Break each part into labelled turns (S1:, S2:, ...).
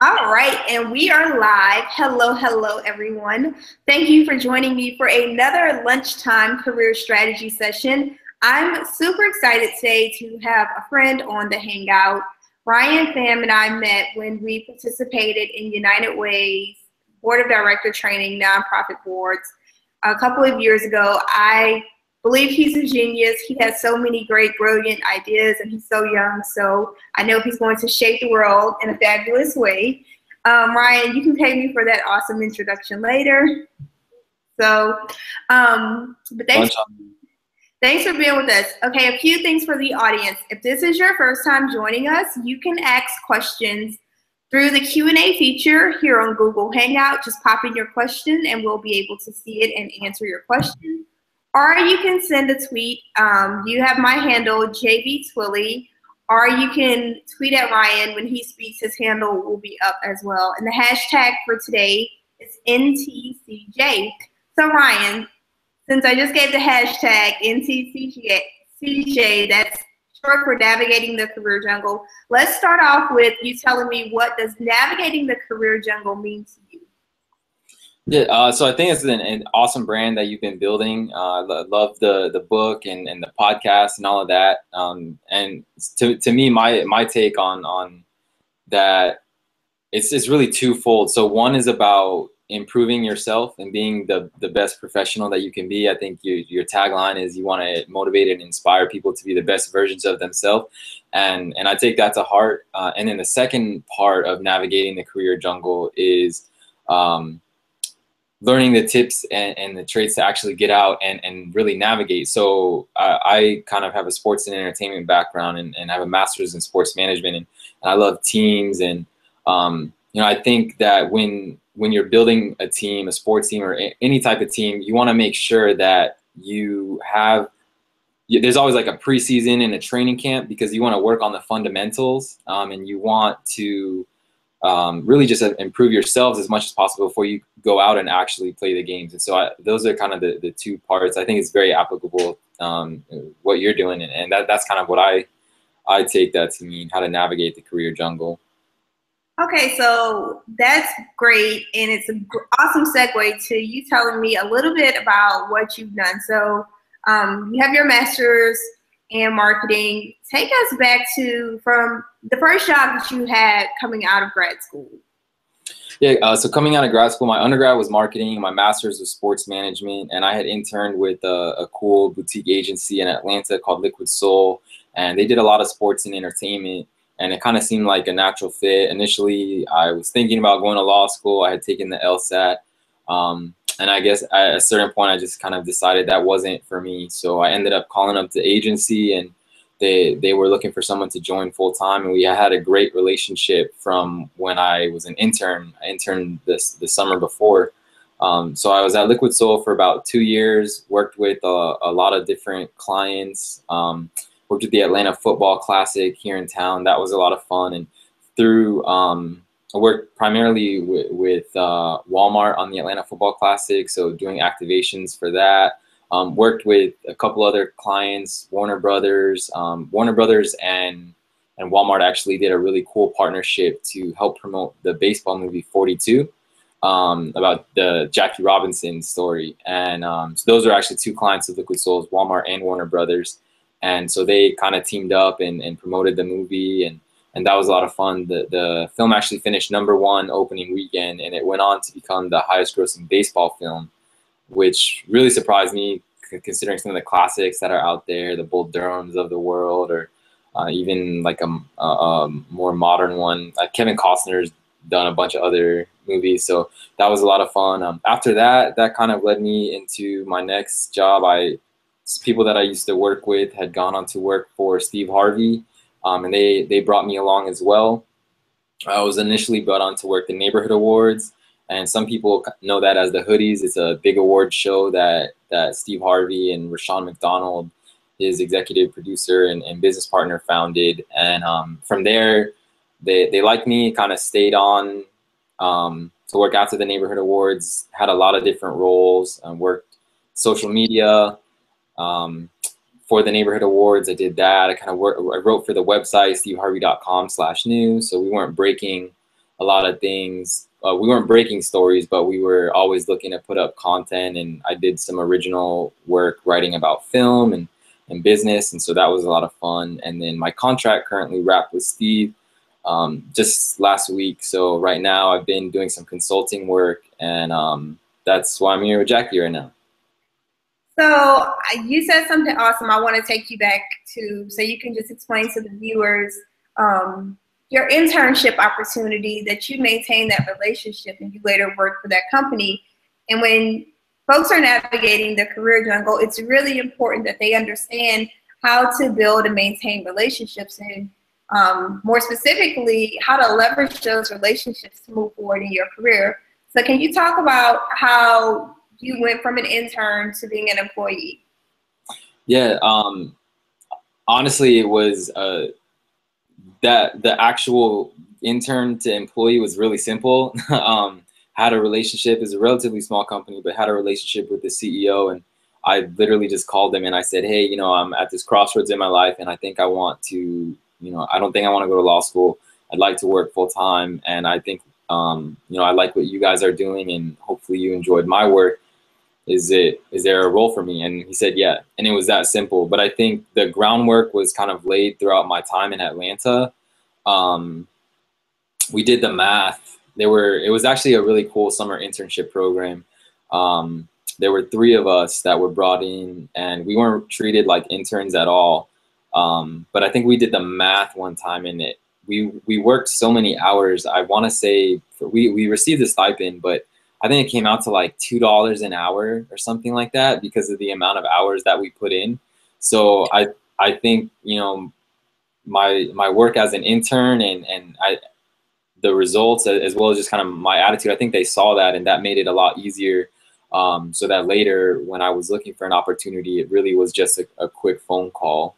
S1: All right, and we are live. Hello, hello, everyone. Thank you for joining me for another lunchtime career strategy session. I'm super excited today to have a friend on the Hangout. Ryan Pham and I met when we participated in United Way's Board of Director Training nonprofit boards a couple of years ago. I believe he's a genius. He has so many great, brilliant ideas, and he's so young. So I know he's going to shape the world in a fabulous way. Ryan, you can pay me for that awesome introduction later. So, but thanks for being with us. Okay, a few things for the audience. If this is your first time joining us, you can ask questions through the Q&A feature here on Google Hangout. Just pop in your question, and we'll be able to see it and answer your question. Or you can send a tweet. You have my handle, JVTwilly, or you can tweet at Ryan. When he speaks, his handle will be up as well. And the hashtag for today is NTCJ. So Ryan, since I just gave the hashtag NTCJ, that's short for Navigating the Career Jungle, let's start off with you telling me, what does Navigating the Career Jungle mean to you?
S2: Yeah, so I think it's an awesome brand that you've been building. Love the book and the podcast and all of that. And to me, my take on that, it's really twofold. So one is about improving yourself and being the best professional that you can be. I think your tagline is you want to motivate and inspire people to be the best versions of themselves. And I take that to heart. And then the second part of Navigating the Career Jungle is learning the tips and the traits to actually get out and really navigate. So I kind of have a sports and entertainment background and have a master's in sports management, and I love teams. And I think that when you're building a team, a sports team or any type of team, you want to make sure that there's always like a preseason and a training camp, because you want to work on the fundamentals, and you want to really just improve yourselves as much as possible before you go out and actually play the games. And so those are kind of the two parts. I think it's very applicable, what you're doing, and that's kind of what I take that to mean, how to navigate the career jungle.
S1: Okay, so that's great, and it's an awesome segue to you telling me a little bit about what you've done. So you have your master's in marketing. Take us back to from the first job that you had coming out of grad school.
S2: Yeah, so coming out of grad school, my undergrad was marketing, my master's was sports management, and I had interned with a cool boutique agency in Atlanta called Liquid Soul, and they did a lot of sports and entertainment, and it kind of seemed like a natural fit. Initially, I was thinking about going to law school. I had taken the LSAT, and I guess at a certain point, I just kind of decided that wasn't for me. So I ended up calling up the agency, and they were looking for someone to join full time, and we had a great relationship from when I was an intern. I interned the summer before. So I was at Liquid Soul for about 2 years, worked with a lot of different clients, worked with the Atlanta Football Classic here in town. That was a lot of fun. And through, I worked primarily with Walmart on the Atlanta Football Classic, so doing activations for that. Worked with a couple other clients, Warner Brothers. Warner Brothers and Walmart actually did a really cool partnership to help promote the baseball movie 42, about the Jackie Robinson story. And so those are actually two clients of Liquid Souls, Walmart and Warner Brothers. And so they kind of teamed up and promoted the movie, and that was a lot of fun. The film actually finished #1 opening weekend, and it went on to become the highest grossing baseball film, which really surprised me, considering some of the classics that are out there, the Bull Durhams of the world, or even like a more modern one. Kevin Costner's done a bunch of other movies, so that was a lot of fun. After that kind of led me into my next job. People that I used to work with had gone on to work for Steve Harvey, and they brought me along as well. I was initially brought on to work the Neighborhood Awards, and some people know that as the Hoodies. It's a big award show that Steve Harvey and Rashawn McDonald, his executive producer and business partner, founded. And from there, they liked me, kind of stayed on to work after the Neighborhood Awards, had a lot of different roles, worked social media for the Neighborhood Awards. I did that. I wrote for the website, steveharvey.com/news. So we weren't breaking a lot of things. We weren't breaking stories, but we were always looking to put up content. And I did some original work writing about film and business. And so that was a lot of fun. And then my contract currently wrapped with Steve just last week. So right now I've been doing some consulting work, and that's why I'm here with Jackie right now.
S1: So you said something awesome. I want to take you back to, so you can just explain to the viewers your internship opportunity, that you maintain that relationship and you later work for that company. And when folks are navigating the career jungle, it's really important that they understand how to build and maintain relationships, and more specifically, how to leverage those relationships to move forward in your career. So can you talk about how you went from an intern to being an employee?
S2: Yeah, honestly, it was that the actual intern to employee was really simple. Had a relationship, is a relatively small company, but had a relationship with the CEO, and I literally just called him and I said, hey, you know, I'm at this crossroads in my life, and I think I want to, you know, I don't think I want to go to law school. I'd like to work full time, and I think, you know, I like what you guys are doing, and hopefully you enjoyed my work. Is there a role for me? And he said, yeah. And it was that simple. But I think the groundwork was kind of laid throughout my time in Atlanta. We did the math. It was actually a really cool summer internship program. There were 3 of us that were brought in, and we weren't treated like interns at all. But I think we did the math one time, and we worked so many hours. I want to say we received a stipend, but I think it came out to like $2 an hour or something like that because of the amount of hours that we put in. So I think, you know, my work as an intern and the results, as well as just kind of my attitude, I think they saw that, and that made it a lot easier. So that later when I was looking for an opportunity, it really was just a quick phone call.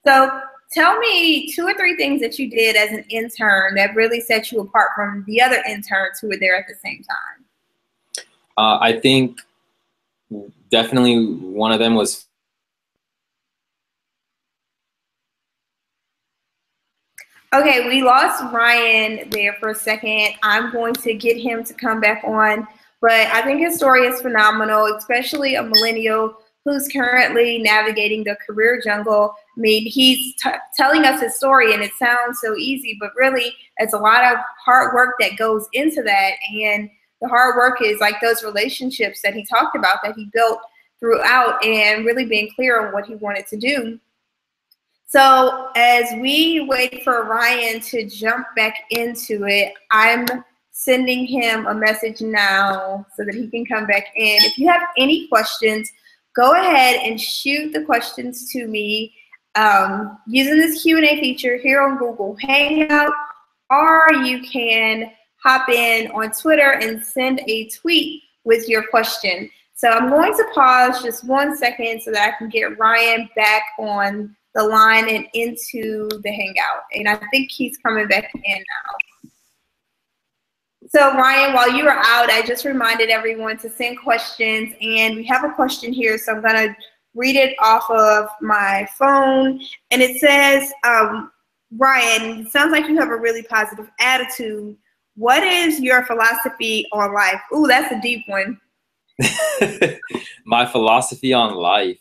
S1: So tell me 2 or 3 things that you did as an intern that really set you apart from the other interns who were there at the same time.
S2: I think definitely one of them was.
S1: Okay, we lost Ryan there for a second. I'm going to get him to come back on, but I think his story is phenomenal, especially a millennial who's currently navigating the career jungle. I mean, he's telling us his story, and it sounds so easy, but really it's a lot of hard work that goes into that. And the hard work is like those relationships that he talked about that he built throughout, and really being clear on what he wanted to do. So as we wait for Ryan to jump back into it, I'm sending him a message now so that he can come back in. If you have any questions, go ahead and shoot the questions to me using this Q&A feature here on Google Hangout, or you can hop in on Twitter and send a tweet with your question. So I'm going to pause just 1 second so that I can get Ryan back on the line and into the Hangout. And I think he's coming back in now. So Ryan, while you were out, I just reminded everyone to send questions, and we have a question here, so I'm gonna read it off of my phone. And it says, Ryan, it sounds like you have a really positive attitude. What is your philosophy on life? Ooh, that's a deep one.
S2: My philosophy on life.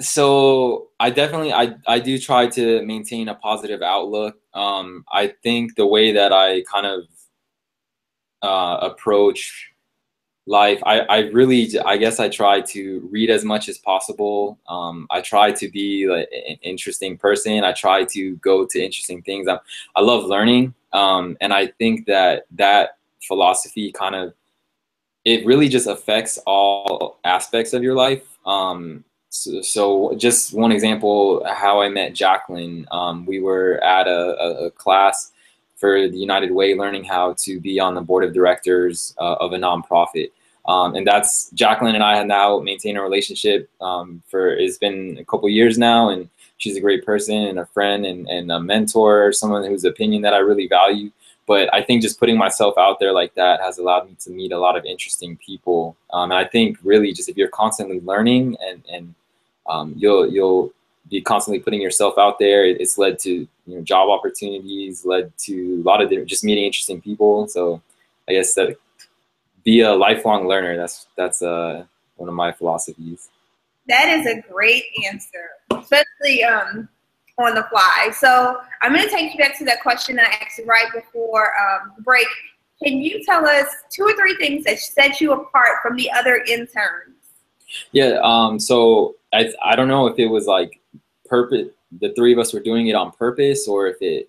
S2: So I definitely, I do try to maintain a positive outlook. I think the way that I kind of approach life, I really, I guess I try to read as much as possible. I try to be like an interesting person. I try to go to interesting things. I love learning. And I think that philosophy kind of, it really just affects all aspects of your life. So just one example, how I met Jacqueline. We were at a class for the United Way, learning how to be on the board of directors of a nonprofit. And that's, Jacqueline and I have now maintained a relationship it's been a couple years now, and she's a great person and a friend and a mentor, someone whose opinion that I really value. But I think just putting myself out there like that has allowed me to meet a lot of interesting people. And I think really just if you're constantly learning and you'll be constantly putting yourself out there. It's led to, you know, job opportunities, led to a lot of just meeting interesting people. So I guess that be a lifelong learner. That's one of my philosophies.
S1: That is a great answer, especially on the fly. So I'm going to take you back to that question I asked you right before the break. Can you tell us 2 or 3 things that set you apart from the other interns?
S2: Yeah. So I don't know if it was like purpose. The 3 of us were doing it on purpose, or if it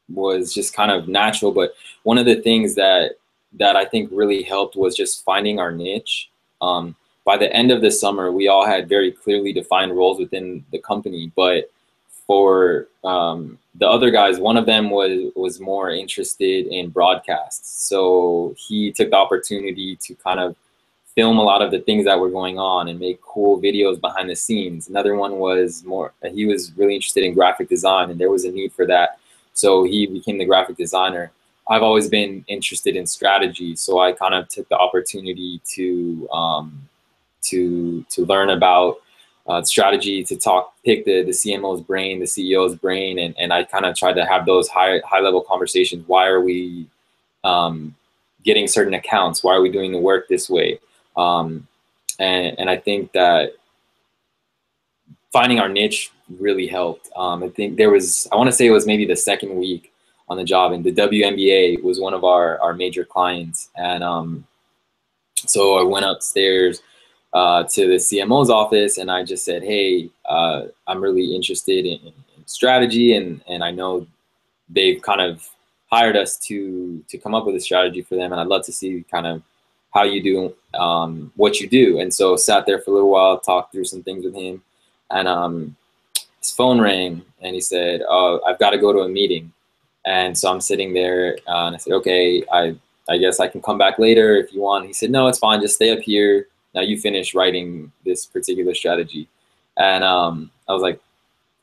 S2: was just kind of natural. But one of the things that I think really helped was just finding our niche. By the end of the summer, we all had very clearly defined roles within the company. But for the other guys, one of them was more interested in broadcasts. So he took the opportunity to kind of film a lot of the things that were going on and make cool videos behind the scenes. Another one was he was really interested in graphic design, and there was a need for that. So he became the graphic designer. I've always been interested in strategy, so I kind of took the opportunity to learn about strategy, to pick the CMO's brain, the CEO's brain, and I kind of tried to have those high level conversations. Why are we getting certain accounts? Why are we doing the work this way? And I think that finding our niche really helped. I think I want to say it was maybe the 2nd week on the job, and the WNBA was one of our major clients. And so I went upstairs to the CMO's office, and I just said, hey, I'm really interested in strategy, and I know they've kind of hired us to come up with a strategy for them, and I'd love to see kind of how you do what you do. And so sat there for a little while, talked through some things with him, and his phone rang, and he said, oh, I've got to go to a meeting. And so I'm sitting there, and I said, okay, I guess I can come back later if you want. He said, no, it's fine, just stay up here. Now you finish writing this particular strategy. And I was like,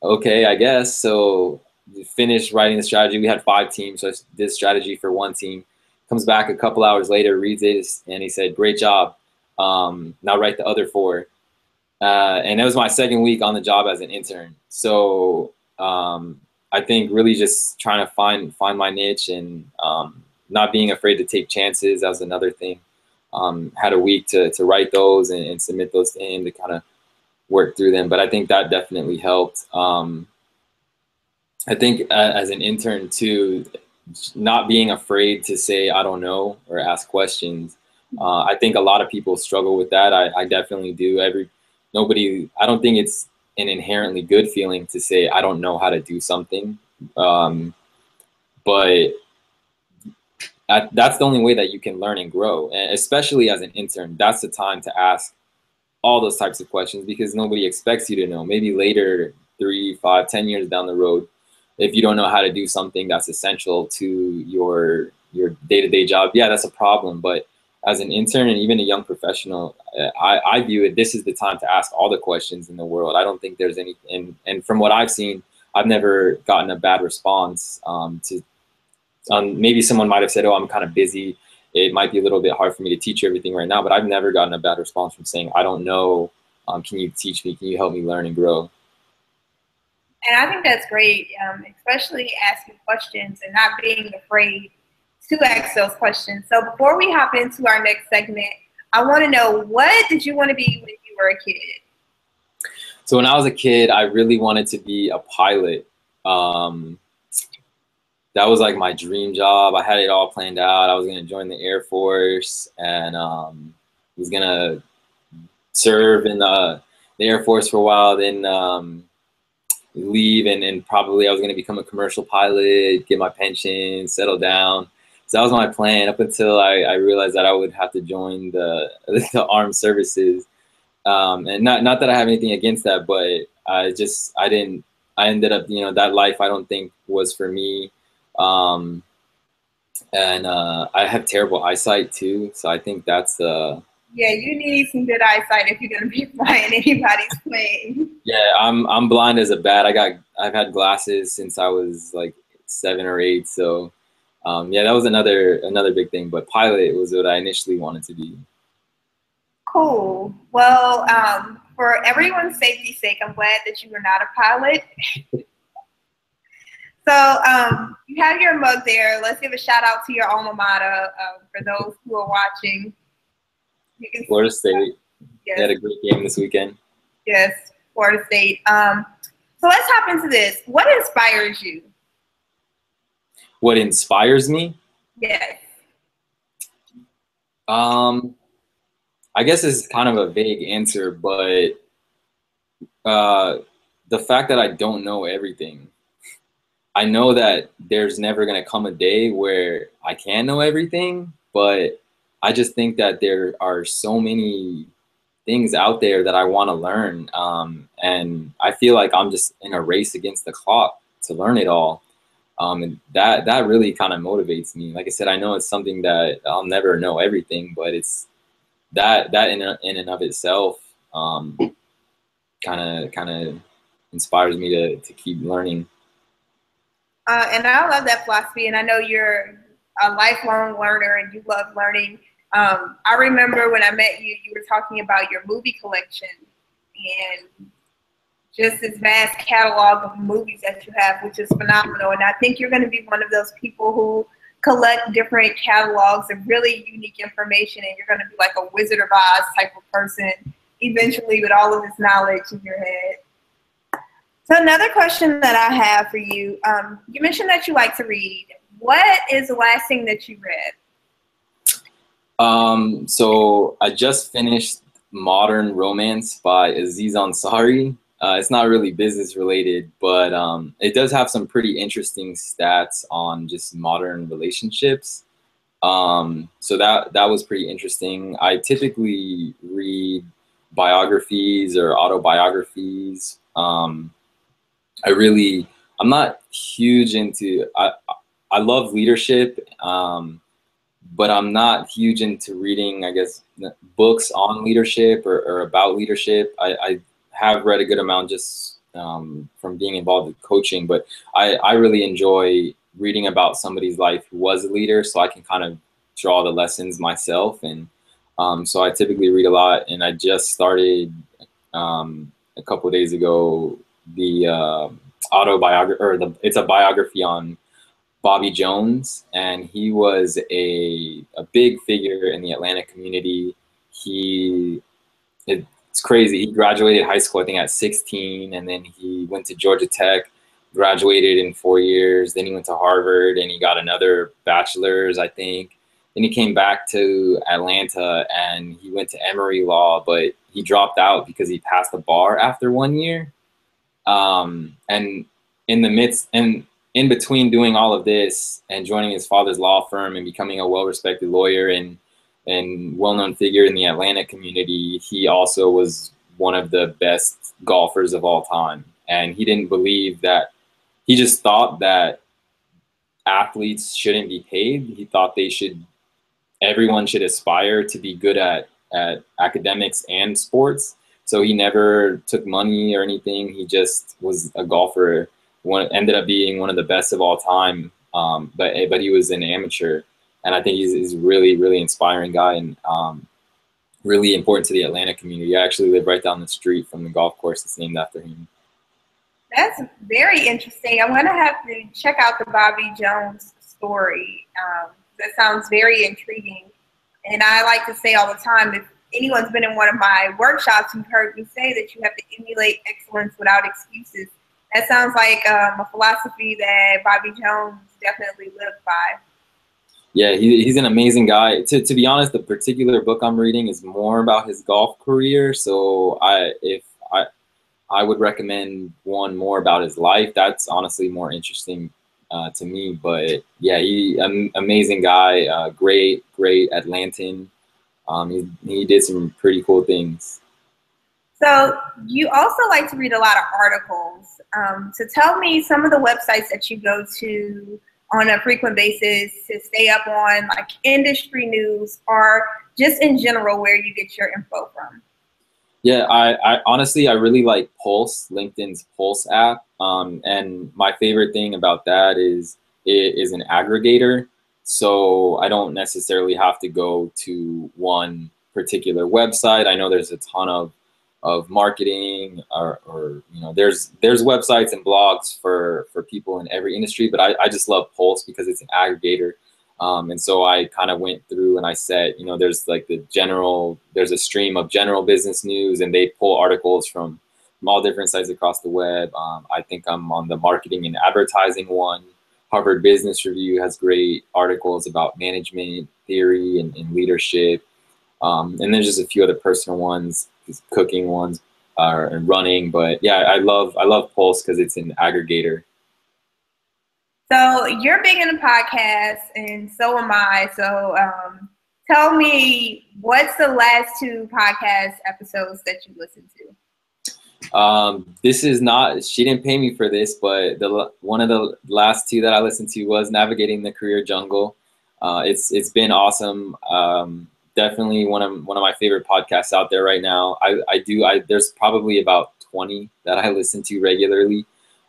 S2: okay, I guess. So we finished writing the strategy. We had 5 teams, so I did strategy for 1 team. Comes back a couple hours later, reads it, and he said, great job. Now write the other 4. And it was my 2nd week on the job as an intern. So I think really just trying to find my niche, and not being afraid to take chances. That was another thing. Had a week to write those and submit those to him to kind of work through them. But I think that definitely helped. I think as an intern too, not being afraid to say I don't know or ask questions. I think a lot of people struggle with that. I definitely do. I don't think it's an inherently good feeling to say I don't know how to do something. But that's the only way that you can learn and grow. And especially as an intern, that's the time to ask all those types of questions, because nobody expects you to know. Maybe later, 3, 5, 10 years down the road, if you don't know how to do something that's essential to your day-to-day job, yeah, that's a problem. But as an intern and even a young professional, I view it, this is the time to ask all the questions in the world. I don't think there's any, and from what I've seen, I've never gotten a bad response maybe someone might have said, oh, I'm kind of busy. It might be a little bit hard for me to teach you everything right now, but I've never gotten a bad response from saying, I don't know. Can you teach me? Can you help me learn and grow?
S1: And I think that's great, especially asking questions and not being afraid to ask those questions. So before we hop into our next segment, I want to know, what did you want to be when you were a kid?
S2: So when I was a kid, I really wanted to be a pilot. That was like my dream job. I had it all planned out. I was going to join the Air Force, and was going to serve in the Air Force for a while, then leave, and probably I was going to become a commercial pilot, get my pension, settle down. So that was my plan up until I realized that I would have to join the armed services. And not that I have anything against that, but I ended up, that life I don't think was for me. And I have terrible eyesight too. So I think that's
S1: yeah, you need some good eyesight if you're going to be flying anybody's plane.
S2: Yeah, I'm blind as a bat. I've had glasses since I was like 7 or 8. So yeah, that was another big thing. But pilot was what I initially wanted to be.
S1: Cool. Well, for everyone's safety's sake, I'm glad that you were not a pilot. So you have your mug there. Let's give a shout out to your alma mater for those who are watching.
S2: Florida State.
S1: Yes.
S2: They had a great game this weekend.
S1: Yes, Florida State. So let's hop into this. What inspires you?
S2: What inspires me?
S1: Yes.
S2: I guess it's kind of a vague answer, but the fact that I don't know everything. I know that there's never going to come a day where I can know everything, but I just think that there are so many things out there that I want to learn. And I feel like I'm just in a race against the clock to learn it all. And that really kind of motivates me. Like I said, I know it's something that I'll never know everything, but it's that in and of itself kind of inspires me to keep learning.
S1: And I love that philosophy, and I know you're a lifelong learner and you love learning. I remember when I met you, you were talking about your movie collection and just this vast catalog of movies that you have, which is phenomenal. And I think you're going to be one of those people who collect different catalogs of really unique information, and you're going to be like a Wizard of Oz type of person eventually with all of this knowledge in your head. So another question that I have for you, you mentioned that you like to read. What is the last thing that you read?
S2: So I just finished Modern Romance by Aziz Ansari. It's not really business related, but it does have some pretty interesting stats on just modern relationships. So that was pretty interesting. I typically read biographies or autobiographies. I'm not huge into, I love leadership, but I'm not huge into reading, I guess, books on leadership or about leadership. I have read a good amount just from being involved with coaching, but I really enjoy reading about somebody's life who was a leader, so I can kind of draw the lessons myself. And so I typically read a lot, and I just started a couple of days ago the autobiography, or it's a biography on Bobby Jones, and he was a big figure in the Atlanta community. It's crazy. He graduated high school, I think, at 16, and then he went to Georgia Tech, graduated in 4 years. Then he went to Harvard, and he got another bachelor's, I think. Then he came back to Atlanta, and he went to Emory Law, but he dropped out because he passed the bar after 1 year. And in between doing all of this and joining his father's law firm and becoming a well-respected lawyer and well-known figure in the Atlanta community, he also was one of the best golfers of all time. And he didn't believe that, he just thought that athletes shouldn't be paid. He thought everyone should aspire to be good at academics and sports. So he never took money or anything. He just was a golfer. Ended up being one of the best of all time. But he was an amateur, and I think he's really, really inspiring guy, and really important to the Atlanta community. I actually live right down the street from the golf course that's named after him.
S1: That's very interesting. I'm gonna have to check out the Bobby Jones story. That sounds very intriguing. And I like to say all the time, if anyone's been in one of my workshops, you've heard me say that you have to emulate excellence without excuses. That sounds like a philosophy that Bobby Jones definitely lived by.
S2: Yeah, he's an amazing guy. To be honest, the particular book I'm reading is more about his golf career. So I would recommend one more about his life. That's honestly more interesting to me. But yeah, amazing guy, great Atlantan. He did some pretty cool things.
S1: So you also like to read a lot of articles. So tell me some of the websites that you go to on a frequent basis to stay up on, like industry news, or just in general where you get your info from.
S2: Yeah, I honestly, I really like Pulse, LinkedIn's Pulse app. And my favorite thing about that is it is an aggregator. So I don't necessarily have to go to one particular website. I know there's a ton of of marketing, or you know, there's websites and blogs for people in every industry, but I just love Pulse because it's an aggregator. And so I kind of went through and I said, you know, there's like there's a stream of general business news, and they pull articles from all different sites across the web. I think I'm on the marketing and advertising one. Harvard Business Review has great articles about management theory and leadership. And there's just a few other personal ones, cooking ones, and running. But yeah, I love Pulse because it's an aggregator.
S1: So you're big into podcasts, and so am I. So tell me, what's the last 2 podcast episodes that you listened to?
S2: This is not, she didn't pay me for this, but one of the last 2 that I listened to was Navigating the Career Jungle. It's been awesome. Definitely one of my favorite podcasts out there right now. There's probably about 20 that I listen to regularly.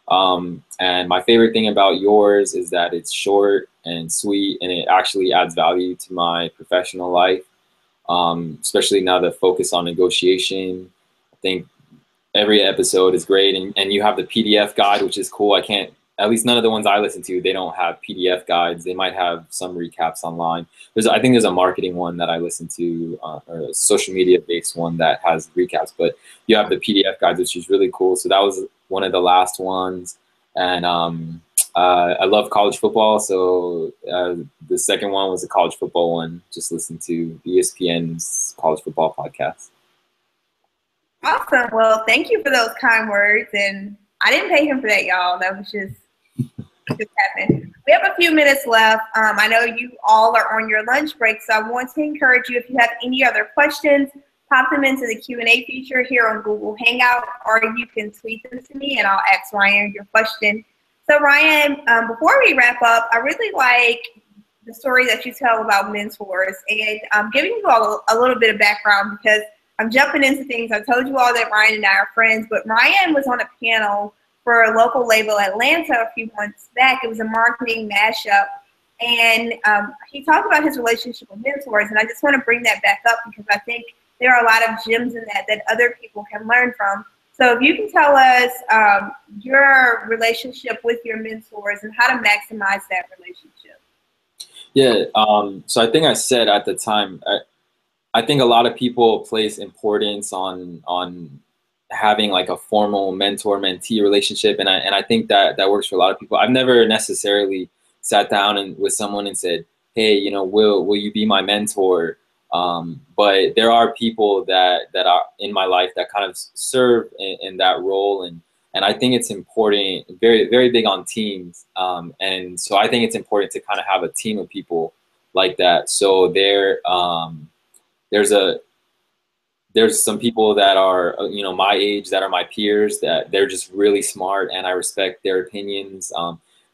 S2: And my favorite thing about yours is that it's short and sweet, and it actually adds value to my professional life. Especially now the focus on negotiation. I think every episode is great, and you have the PDF guide, which is cool. At least none of the ones I listen to, they don't have PDF guides. They might have some recaps online. I think there's a marketing one that I listen to, or a social media based one that has recaps, but you have the PDF guides, which is really cool. So that was one of the last ones. And I love college football. So the second one was a college football one. Just listen to ESPN's college football podcast.
S1: Awesome. Well, thank you for those kind words. And I didn't pay him for that, y'all. That was just happened. We have a few minutes left. I know you all are on your lunch break, so I want to encourage you, if you have any other questions, pop them into the Q&A feature here on Google Hangout, or you can tweet them to me and I'll ask Ryan your question. So Ryan, before we wrap up, I really like the story that you tell about mentors, and I'm giving you all a little bit of background because I'm jumping into things. I told you all that Ryan and I are friends, but Ryan was on a panel for a local label, Atlanta, a few months back. It was a marketing mashup, and he talked about his relationship with mentors, and I just want to bring that back up because I think there are a lot of gems in that other people can learn from. So if you can tell us your relationship with your mentors and how to maximize that relationship.
S2: Yeah, so I think I said at the time, I think a lot of people place importance on having like a formal mentor-mentee relationship, and I think that works for a lot of people. I've never necessarily sat down with someone and said, hey, you know, will you be my mentor? But there are people that are in my life that kind of serve in that role, and I think it's important, very, very big on teams. And so I think it's important to kind of have a team of people like that. So there's some people that are, you know, my age, that are my peers, that they're just really smart and I respect their opinions.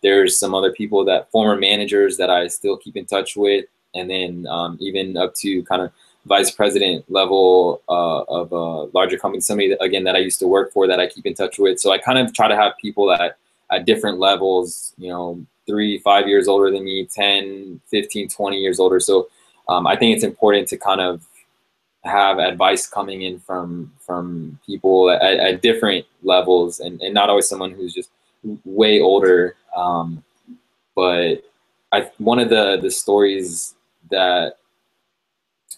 S2: There's some other people, that former managers, that I still keep in touch with. And then even up to kind of vice president level of a larger company, somebody that, again, that I used to work for, that I keep in touch with. So I kind of try to have people at different levels, you know, 3-5 years older than me, 10, 15, 20 years older. So I think it's important to kind of have advice coming in from people at different levels, and not always someone who's just way older. But one of the stories that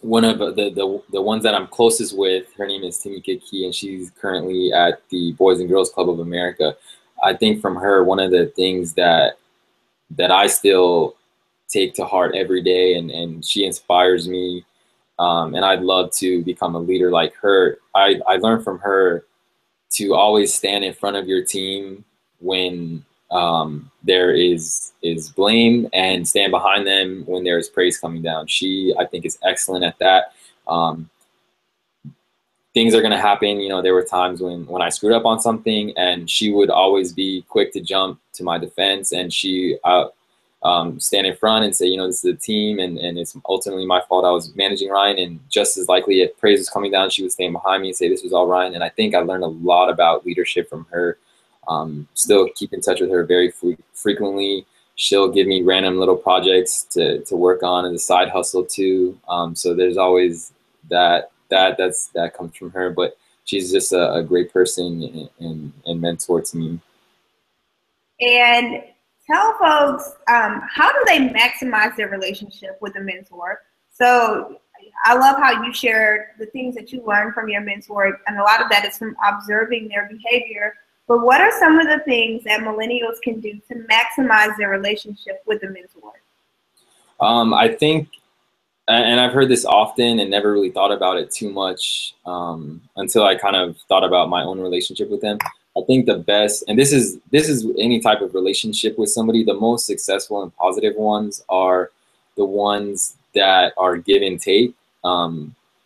S2: one of the ones that I'm closest with, her name is Tamika Key, and she's currently at the Boys and Girls Club of America. I think from her, one of the things that I still take to heart every day, and she inspires me, and I'd love to become a leader like her. I learned from her to always stand in front of your team when there is blame, and stand behind them when there is praise coming down. She, I think, is excellent at that. Things are going to happen. You know, there were times when I screwed up on something, and she would always be quick to jump to my defense, and she stand in front and say, you know, this is a team, and it's ultimately my fault. I was managing Ryan, and just as likely if praise was coming down, she would stand behind me and say, this was all Ryan. And I think I learned a lot about leadership from her. Still keep in touch with her very frequently. She'll give me random little projects to work on as a side hustle too. So there's always that comes from her. But she's just a great person and mentor to me.
S1: And tell folks, how do they maximize their relationship with a mentor? So I love how you shared the things that you learned from your mentor, and a lot of that is from observing their behavior. But what are some of the things that millennials can do to maximize their relationship with a mentor?
S2: I think, and I've heard this often and never really thought about it too much until I kind of thought about my own relationship with them. I think the best, and this is any type of relationship with somebody, the most successful and positive ones are the ones that are give and take.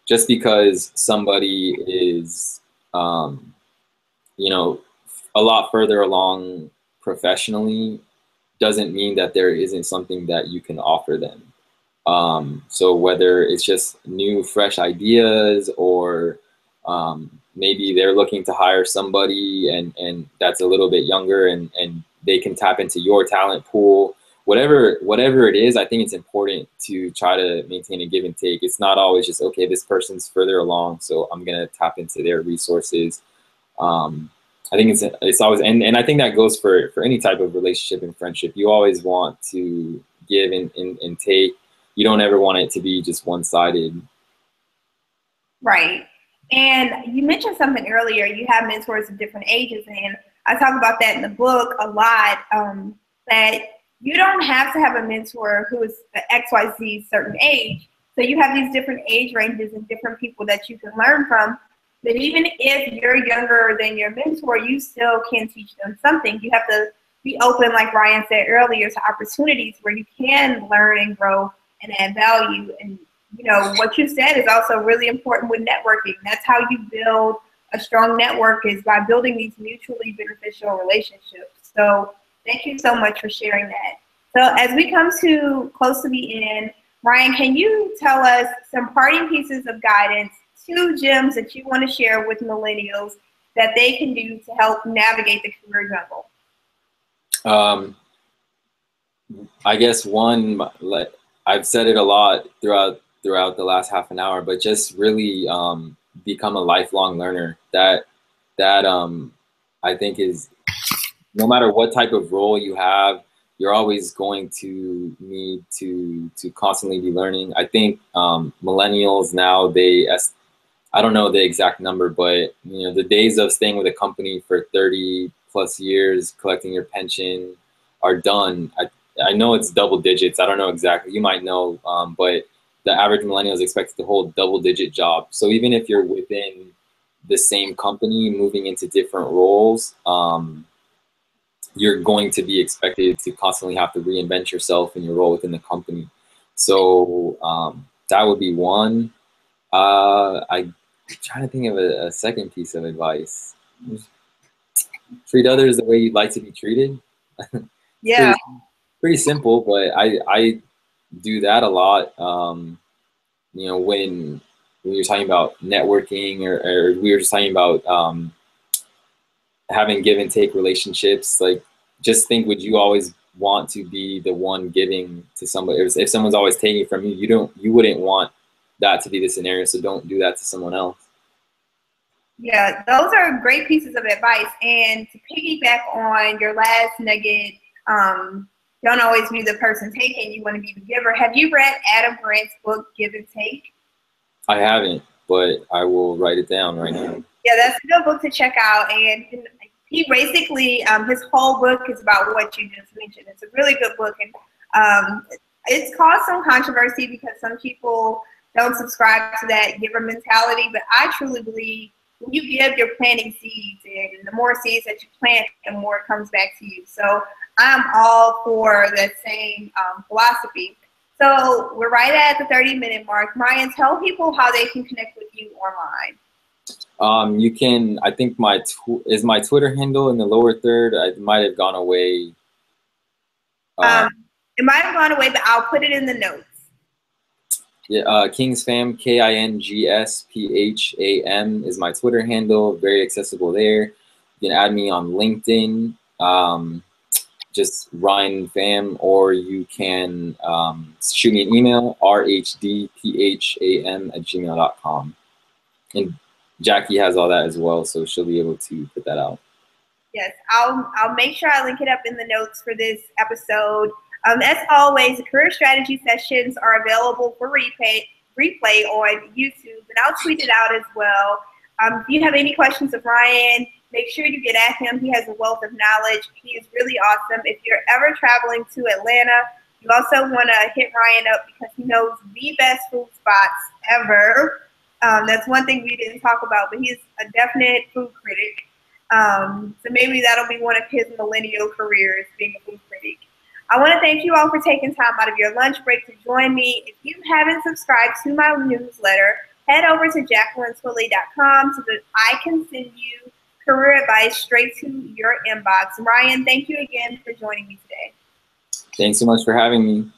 S2: Just because somebody is, you know, a lot further along professionally doesn't mean that there isn't something that you can offer them. So whether it's just new, fresh ideas, or maybe they're looking to hire somebody and that's a little bit younger and they can tap into your talent pool, whatever it is, I think it's important to try to maintain a give and take. It's not always just, okay, this person's further along, so I'm going to tap into their resources. I think it's always, and I think that goes for any type of relationship and friendship. You always want to give and take. You don't ever want it to be just one-sided.
S1: Right. And you mentioned something earlier. You have mentors of different ages, and I talk about that in the book a lot, that you don't have to have a mentor who is XYZ certain age. So you have these different age ranges and different people that you can learn from. But even if you're younger than your mentor, you still can teach them something. You have to be open, like Ryan said earlier, to opportunities where you can learn and grow and add value. And you know, what you said is also really important with networking. That's how you build a strong network, is by building these mutually beneficial relationships. So thank you so much for sharing that. So as we come to close to the end, Ryan, can you tell us some parting pieces of guidance, 2 gems that you want to share with millennials that they can do to help navigate the career jungle?
S2: I guess one, like I've said it a lot throughout the last half an hour, but just really become a lifelong learner. That I think is, no matter what type of role you have, you're always going to need to constantly be learning. I think millennials now, I don't know the exact number, but you know, the days of staying with a company for 30 plus years, collecting your pension, are done. I know it's double digits. I don't know exactly. You might know, but the average millennial is expected to hold double-digit jobs. So even if you're within the same company, moving into different roles, you're going to be expected to constantly have to reinvent yourself in your role within the company. So that would be one. I'm trying to think of a second piece of advice. Treat others the way you'd like to be treated.
S1: Yeah.
S2: Pretty simple, but I do that a lot. You know, when you're talking about networking, or we were just talking about having give and take relationships, like just think, would you always want to be the one giving to somebody? If someone's always taking from you, you wouldn't want that to be the scenario, so don't do that to someone else.
S1: Yeah, those are great pieces of advice. And to piggyback on your last nugget, don't always be the person taking, you want to be the giver. Have you read Adam Grant's book, Give and Take?
S2: I haven't, but I will write it down right now.
S1: Yeah, that's a good book to check out. And he basically, his whole book is about what you just mentioned. It's a really good book. And it's caused some controversy because some people don't subscribe to that giver mentality. But I truly believe when you give, you're planting seeds. And the more seeds that you plant, the more it comes back to you. So I'm all for that same philosophy. So we're right at the 30-minute mark. Ryan, tell people how they can connect with you online.
S2: You can, I think my Twitter handle in the lower third. I might have gone away.
S1: It might have gone away, but I'll put it in the notes.
S2: Yeah, Kings Pham, KINGSPHAM is my Twitter handle. Very accessible there. You can add me on LinkedIn. Just Ryan Pham, or you can shoot me an email, rhdpham@gmail.com. And Jackie has all that as well, so she'll be able to put that out.
S1: Yes, I'll make sure I link it up in the notes for this episode. As always, the career strategy sessions are available for replay on YouTube, and I'll tweet it out as well. If you have any questions of Ryan, make sure you get at him. He has a wealth of knowledge. He is really awesome. If you're ever traveling to Atlanta, you also want to hit Ryan up because he knows the best food spots ever. That's one thing we didn't talk about, but he's a definite food critic. So maybe that'll be one of his millennial careers, being a food critic. I want to thank you all for taking time out of your lunch break to join me. If you haven't subscribed to my newsletter, head over to JacquelineTwilley.com so that I can send you career advice straight to your inbox. Ryan, thank you again for joining me today.
S2: Thanks so much for having me.